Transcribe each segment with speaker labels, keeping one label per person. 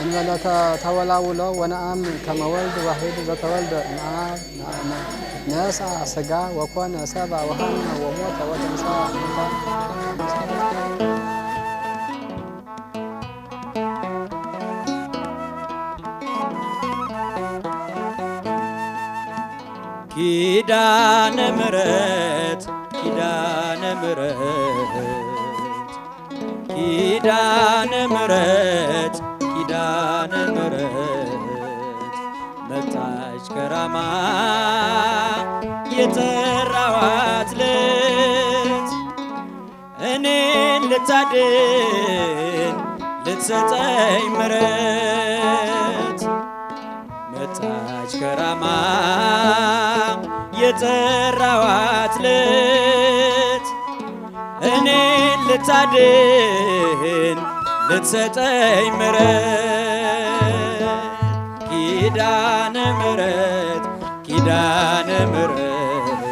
Speaker 1: እንበለተ ተወላውሎ ወነአም ከመወልድ ዋሂድ ዘተወልደ እምአብ ነሳ ስጋ ወኮነ ሰብአ ወሐመ ወሞተ ወተንሥአ እሙታን
Speaker 2: ኪዳነ ምሕረት ኪዳነ ምሕረት ኪዳነ ምሕረት ኪዳነ ምሕረት መጣች ከራማ የጠራኋት ዕለት እኔን ልታድን ልትሰጠኝ ምሕረት መጣች ከራማ የጠራኋት ዕለት እኔን ልታድን ልትሰጠኝ ምሕረት ኪዳነ ምሕረት ኪዳነ ምሕረት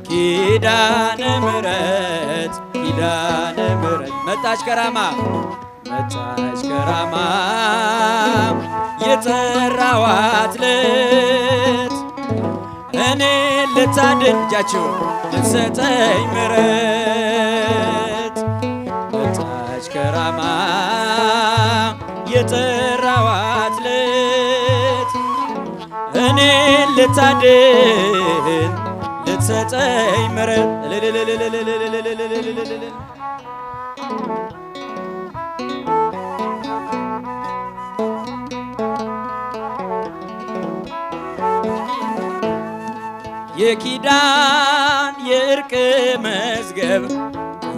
Speaker 2: ኪዳነ ምሕረት ኪዳነ ምሕረት መጣች ከራማ መጣች ከራማ የጠራኋት ዕለት እኔን ልታድን እጃችሁ ልትሰጠኝ ምሕረት መጣች ከራማ የጠራኋት ዕለት እኔን ልታድን ልትሰጠኝ ምሕረት የኪዳን የእርቅ መዝገብ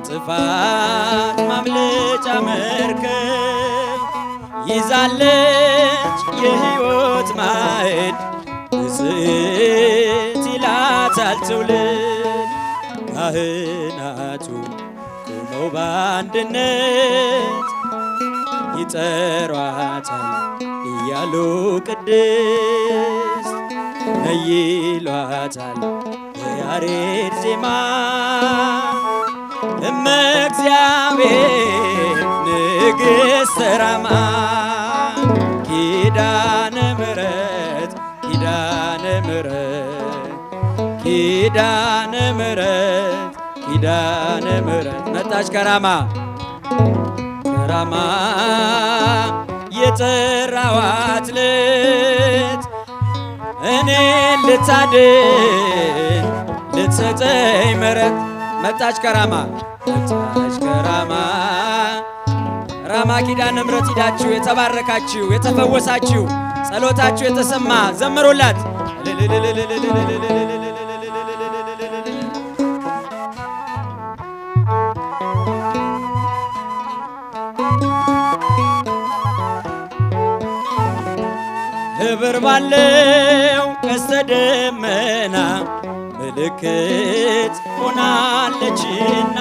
Speaker 2: ጥፋት ማምለጫ መርከብ ይዛለች የሕይወት ማዕድ ብፅዕት ይላታል ትውልድ ካህናቱ ቆመው በአንድነት ይጠሯታል እያሉ ቅድስት ነይሏታል በያሬድ ዜማ እመ እግዚአብሔር ንግሥተ ራማ ኪዳነ ምሕረት ኪዳነ ምሕረት ኪዳነ ምሕረት ኪዳነ ምሕረት መጣች ከራማ ከራማ የጠራኋት ዕለት እኔን ልታድን ልትሰጠኝ ምሕረት መጣች ከራማ መጣች ከራማ ራማ ኪዳነ ምሕረት ሂዳችሁ የተባረካችሁ የተፈወሳችሁ ጸሎታችሁ የተሰማ ዘምሩላት። ክብር ባለው ቀስተ ደመና ምልክት ሆናለችና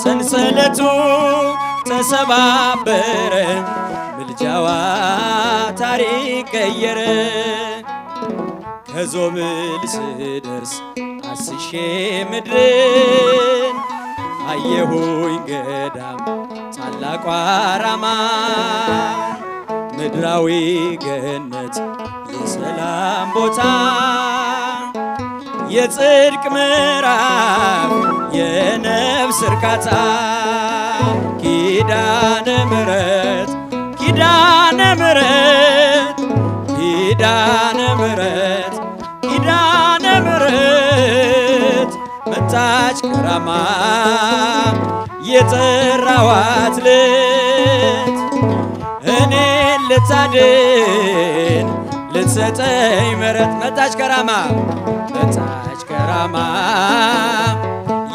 Speaker 2: ሰንሰለቱ ተሰባበረ ምልጃዋ ታሪክ ቀየረ ከዞብል ስደርስ አስሼ ምድርን አየሁኝ ገዳም ታላቋ ራማ ምድራዊ ገነት የሰላም ቦታ የጽድቅ ምዕራፍ የነፍስ እርካታ ኪዳነ ምሕረት ኪዳነ ምሕረት ኪዳነ ምሕረት ኪዳነ ምሕረት መጣች ከራማ የጠራኋት ዕለት እኔን ልታድን ልትሰጠኝ ምሕረት መጣች ከራማ መጣች ከራማ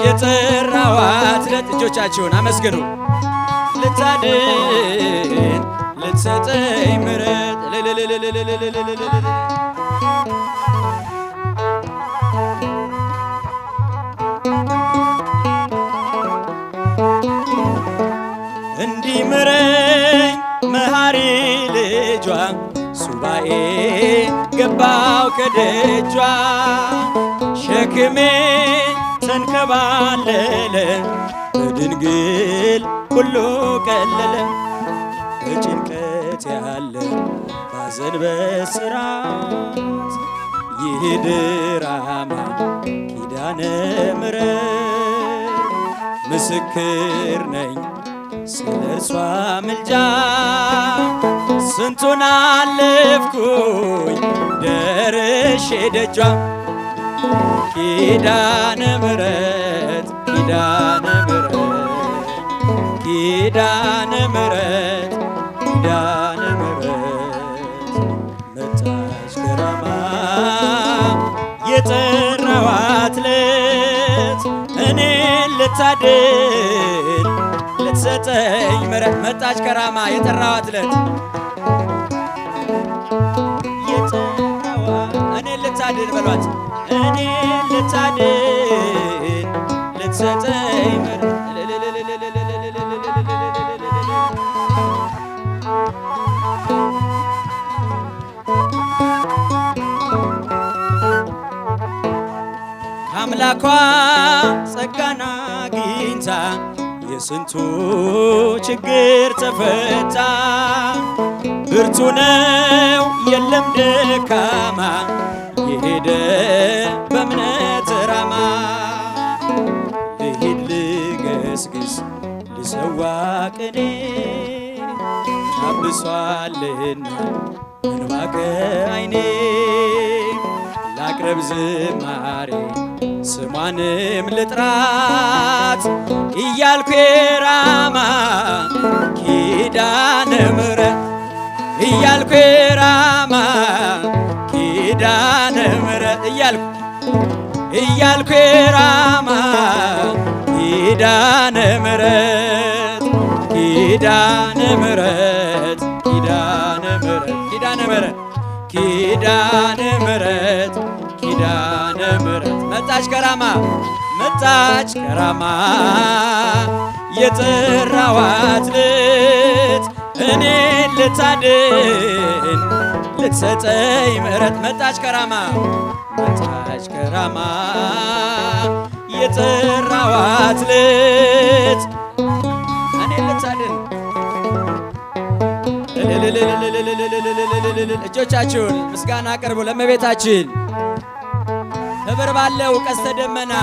Speaker 2: የጠራኋት ዕለት እጆቻችሁን አመስግኑ ልታድን ልትሰጠኝ ምሕረት እንዲምረኝ መሐሪ ልጇ ሱባኤ ገባው ከደጇ ሸክሜ ተንከባለለ በድንግል ሁሉ ቀለለ በጭንቀት ያለ ባዘን በስራት ይህ ድራማ ኪዳነ ምሕረት ምስክር ነኝ ስለ እርሷ ምልጃ ስንቱን አለፍኩኝ ደርሼ ደጇ ኪዳነ ምሕረት ኪዳነ ምሕረት ኪዳነ ምሕረት ኪዳነ ምሕረት መጣች ከራማ የጠራኋት ዕለት እኔን ልታድን ልትሰጠኝ ምሕረት መጣች ከራማ የጠራኋት ዕለት እኔን ልታድን በሏት እኔን ልታድን ልትሰጠኝ ምሕረት አምላኳ ጸጋን አግኝታ የስንቱ ችግር ተፈታ ብርቱ ነው የለም ደካማ የሄደ በእምነት ራማ ልሂድ ልገስግስ ልሰዋ ቅኔ ታብሷልና እንባ ከዓይኔ ላቅርብ ዝማሬ ስሟንም ልጥራት እያልኩ የራማ ኪዳነ ምሕረት እያልኩ የራማ ኪዳነ ምሕረት እያልኩ የራማ ኪዳነ ምሕረት ኪዳነ ምሕረት ኪዳነ ምሕረት ኪዳነ ምሕረት ኪዳነ ምሕረት ኪዳነ ምሕረት መጣች ከራማ መጣች ከራማ የጠራኋት ዕለት እኔን ልታድን ልትሰጠኝ ምሕረት መጣች ከራማ መጣች ከራማ የጠራኋት ዕለት እኔን ልታድን እጆቻችሁን ምስጋና አቅርቡ ለእመቤታችን። ኅብር ባለው ቀስተ ደመና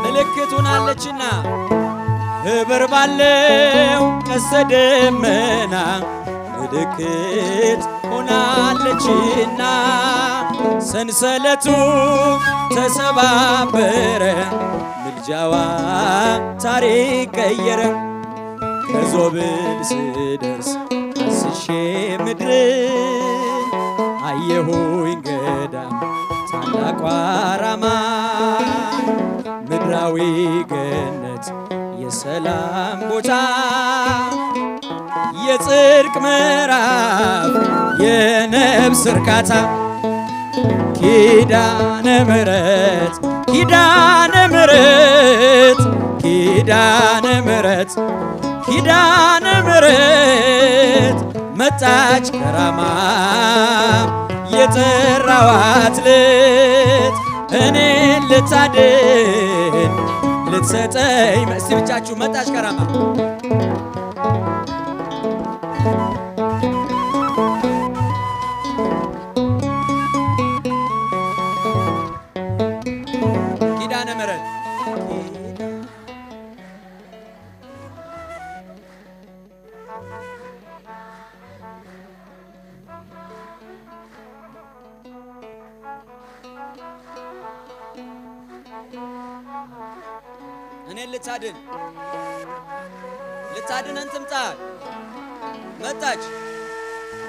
Speaker 2: ምልክት ሆናለችና ኅብር ባለው ቀስተ ደመና ምልክት ሆናለችና ሰንሰለቱ ተሰባበረ ምልጃዋ ታሪክ ቀየረ ከዞብል ስደርስ አስሼ ምድርን አየሁኝ ገዳም ታላቋ ራማ ምድራዊ ገነት የሰላም ቦታ የጽድቅ ምዕራፍ የነፍስ እርካታ ኪዳነ ምሕረት ኪዳነ ምሕረት ኪዳነ ምሕረት ኪዳነ ምሕረት መጣች ከራማ የጠራኋት ዕለት እኔን ልታድን ልትሰጠኝ እስቲ ብቻችሁ መጣች ከራማ ኪዳነ ምሕረት እኔን ልታድነን ትምጣ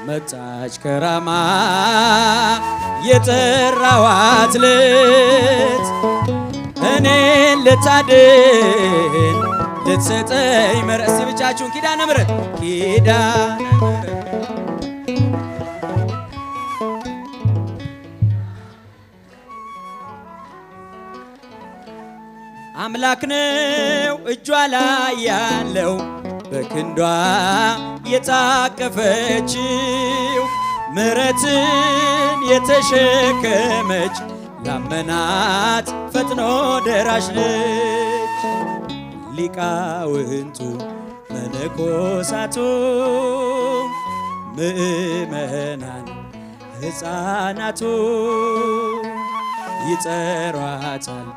Speaker 2: መጣች ከራማ የጠራኋት ዕለት እኔን ልታድን ልትሰጠኝ ምሕረት እስቲ ብቻችሁን ኪዳነ ምሕረት ኪዳነ ምሕረት አምላክ ነው እጇ ላይ ያለው በክንዷ የታቀፈችው ምሕረትን የተሸከመች ላመናት ፈጥኖ ደራሽ ነች። ሊቃውንቱ መነኮሳቱ ምእመናን ሕፃናቱ ይጠሯታል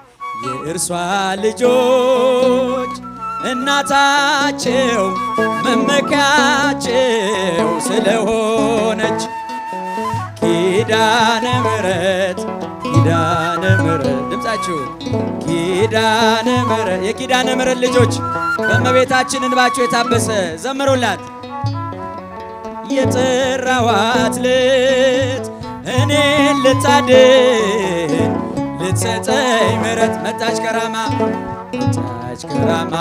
Speaker 2: የእርሷ ልጆች እናታቸው መመኪያቸው ስለሆነች ኪዳነ ምሕረት ኪዳነ ምሕረት ድምፃችሁ ኪዳነ ምሕረት የኪዳነ ምሕረት ልጆች በእመቤታችን እንባቸው የታበሰ ዘምሩላት። የጠራኋት ልት እኔን ልታድን ልትሰጠኝ ምሕረት መጣች ከራማ መጣች ከራማ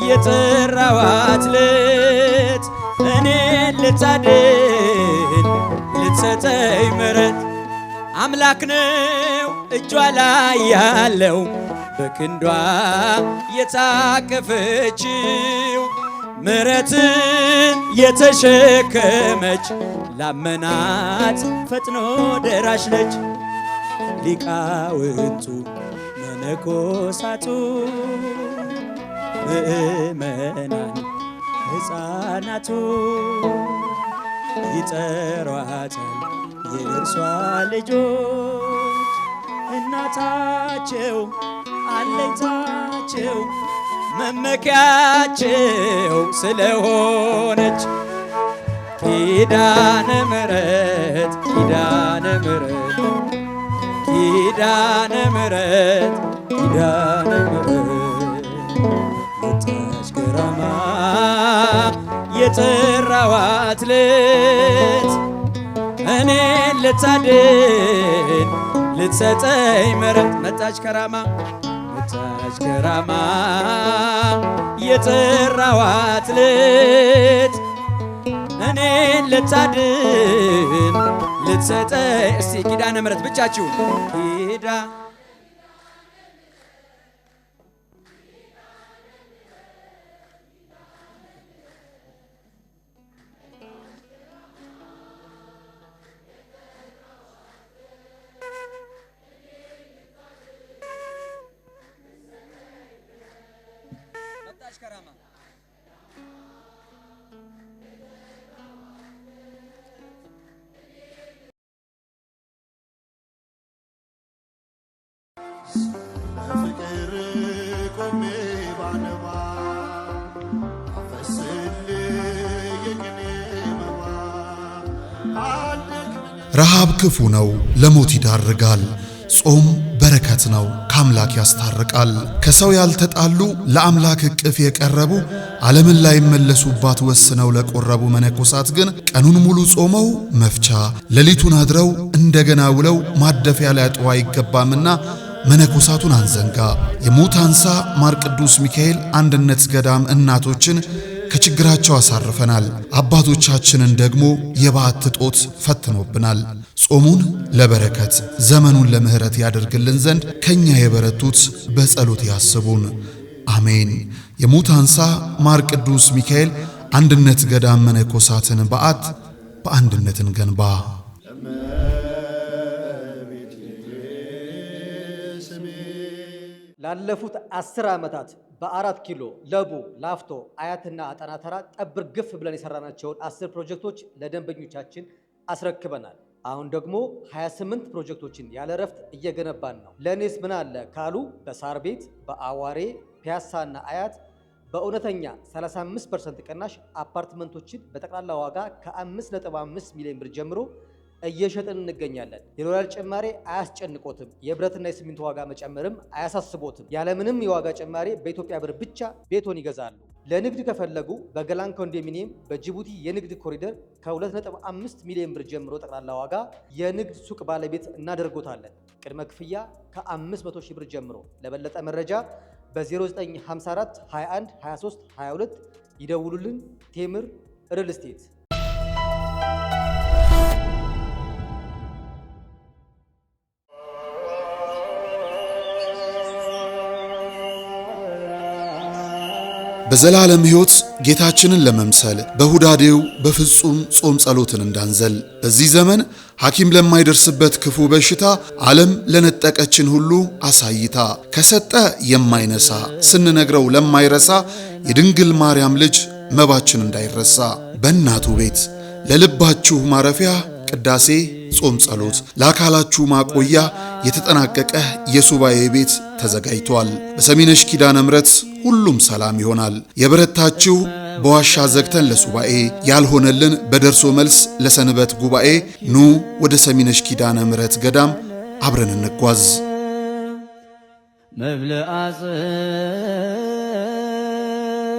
Speaker 2: የጠራኋት ልት እኔን ልታድን ልትሰጠኝ ምሕረት አምላክ ነው እጇ ላይ ያለው በክንዷ የታቀፈችው ምሕረትን የተሸከመች ላመናት ፈጥኖ ደራሽ ነች። ሊቃውንቱ መነኮሳቱ ምእመናን ሕፃናቱ ይጠሯታል የእርሷ ልጆች እናታቸው አለኝታቸው መመኪያቸው ስለሆነች ኪዳነ ምሕረት ኪዳነ ምሕረት ኪዳነ ምሕረት ኪዳነ ምሕረት መጣች ከራማ የጠራኋት ልት እኔን ልታድን ልትሰጠኝ ምሕረት መጣች ከራማ መጣች ከራማ የጠራኋት ልት እኔን ልታድን ልትሰጠኝ እስቲ ኪዳነ ምሕረት ብቻችሁ ኪዳ መጣች ከራማ
Speaker 3: ፍቅር ቆሜ ባነባ አፈስል የቅኔ መባ
Speaker 4: ረሃብ ክፉ ነው፣ ለሞት ይዳርጋል። ጾም በረከት ነው፣ ከአምላክ ያስታርቃል። ከሰው ያልተጣሉ ለአምላክ እቅፍ የቀረቡ ዓለምን ላይ መለሱባት ወስነው ለቆረቡ መነኮሳት ግን ቀኑን ሙሉ ጾመው መፍቻ ሌሊቱን አድረው እንደገና ውለው ማደፊያ ሊያጡ አይገባምና መነኮሳቱን አንዘንጋ። የሙታንሳ ማር ቅዱስ ሚካኤል አንድነት ገዳም እናቶችን ከችግራቸው አሳርፈናል። አባቶቻችንን ደግሞ የበዓት እጦት ፈትኖብናል። ጾሙን ለበረከት ዘመኑን ለምሕረት ያደርግልን ዘንድ ከኛ የበረቱት በጸሎት ያስቡን። አሜን። የሙታንሳ ማር ቅዱስ ሚካኤል አንድነት ገዳም መነኮሳትን በዓት በአንድነትን ገንባ።
Speaker 5: ላለፉት 10 ዓመታት በ4 ኪሎ ለቡ ላፍቶ አያትና አጣና ተራ ጠብር ግፍ ብለን የሰራናቸውን 10 ፕሮጀክቶች ለደንበኞቻችን አስረክበናል። አሁን ደግሞ 28 ፕሮጀክቶችን ያለ ረፍት እየገነባን ነው። ለኔስ ምን አለ ካሉ በሳር ቤት፣ በአዋሬ፣ ፒያሳና አያት በእውነተኛ 35% ቅናሽ አፓርትመንቶችን በጠቅላላ ዋጋ ከ5.5 ሚሊዮን ብር ጀምሮ እየሸጥን እንገኛለን። የዶላር ጭማሬ አያስጨንቆትም። የብረትና የሲሚንቶ ዋጋ መጨመርም አያሳስቦትም። ያለምንም የዋጋ ጭማሬ በኢትዮጵያ ብር ብቻ ቤቶን ይገዛሉ። ለንግድ ከፈለጉ በገላን ኮንዶሚኒየም በጅቡቲ የንግድ ኮሪደር ከ2.5 ሚሊዮን ብር ጀምሮ ጠቅላላ ዋጋ የንግድ ሱቅ ባለቤት እናደርጎታለን። ቅድመ ክፍያ ከ500 ሺህ ብር ጀምሮ። ለበለጠ መረጃ በ0954 21 23 22 ይደውሉልን። ቴምር ሪል ስቴት።
Speaker 4: በዘላለም ሕይወት ጌታችንን ለመምሰል በሁዳዴው በፍጹም ጾም ጸሎትን እንዳንዘል። በዚህ ዘመን ሐኪም ለማይደርስበት ክፉ በሽታ ዓለም ለነጠቀችን ሁሉ አሳይታ ከሰጠ የማይነሳ ስንነግረው ለማይረሳ የድንግል ማርያም ልጅ መባችን እንዳይረሳ በእናቱ ቤት ለልባችሁ ማረፊያ ቅዳሴ፣ ጾም፣ ጸሎት ለአካላችሁ ማቆያ የተጠናቀቀ የሱባኤ ቤት ተዘጋጅቷል። በሰሚነሽ ኪዳነ ምሕረት ሁሉም ሰላም ይሆናል። የበረታችሁ በዋሻ ዘግተን ለሱባኤ ያልሆነልን በደርሶ መልስ ለሰንበት ጉባኤ ኑ ወደ ሰሚነሽ ኪዳነ ምሕረት ገዳም አብረን እንጓዝ።
Speaker 2: መብልዐ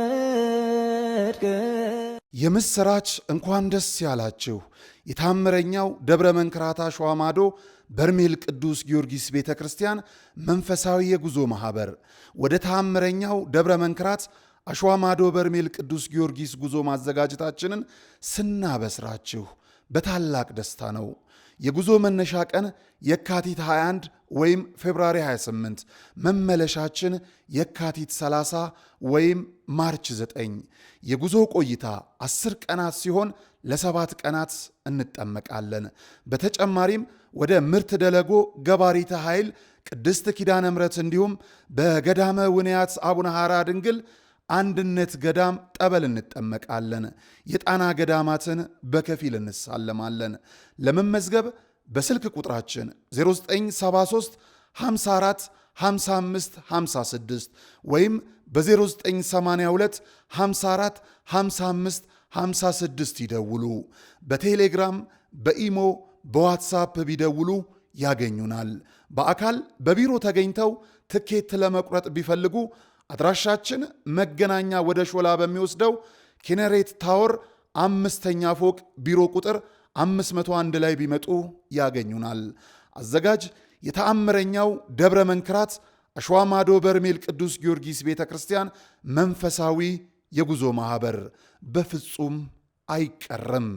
Speaker 2: ጽድቅ
Speaker 4: የምስራች እንኳን ደስ ያላችሁ። የታምረኛው ደብረ መንክራት አሸዋ ማዶ በርሜል ቅዱስ ጊዮርጊስ ቤተ ክርስቲያን መንፈሳዊ የጉዞ ማህበር ወደ ታምረኛው ደብረ መንክራት አሸዋ ማዶ በርሜል ቅዱስ ጊዮርጊስ ጉዞ ማዘጋጀታችንን ስናበስራችሁ በታላቅ ደስታ ነው። የጉዞ መነሻ ቀን የካቲት 21 ወይም ፌብራሪ 28፣ መመለሻችን የካቲት 30 ወይም ማርች 9። የጉዞ ቆይታ 10 ቀናት ሲሆን ለ7 ቀናት እንጠመቃለን። በተጨማሪም ወደ ምርት ደለጎ ገባሪተ ኃይል ቅድስት ኪዳነ ምሕረት እንዲሁም በገዳመ ውንያት አቡነ ሐራ ድንግል አንድነት ገዳም ጠበል እንጠመቃለን። የጣና ገዳማትን በከፊል እንሳለማለን። ለመመዝገብ በስልክ ቁጥራችን 0973 54 55 56 ወይም በ0982 54 55 56 ይደውሉ። በቴሌግራም በኢሞ በዋትሳፕ ቢደውሉ ያገኙናል። በአካል በቢሮ ተገኝተው ትኬት ለመቁረጥ ቢፈልጉ አድራሻችን መገናኛ ወደ ሾላ በሚወስደው ኬነሬት ታወር 5ኛ ፎቅ ቢሮ ቁጥር 501 ላይ ቢመጡ ያገኙናል። አዘጋጅ የተአምረኛው ደብረ መንክራት አሸዋ ማዶ በርሜል ቅዱስ ጊዮርጊስ ቤተ ክርስቲያን መንፈሳዊ የጉዞ ማህበር። በፍጹም አይቀርም።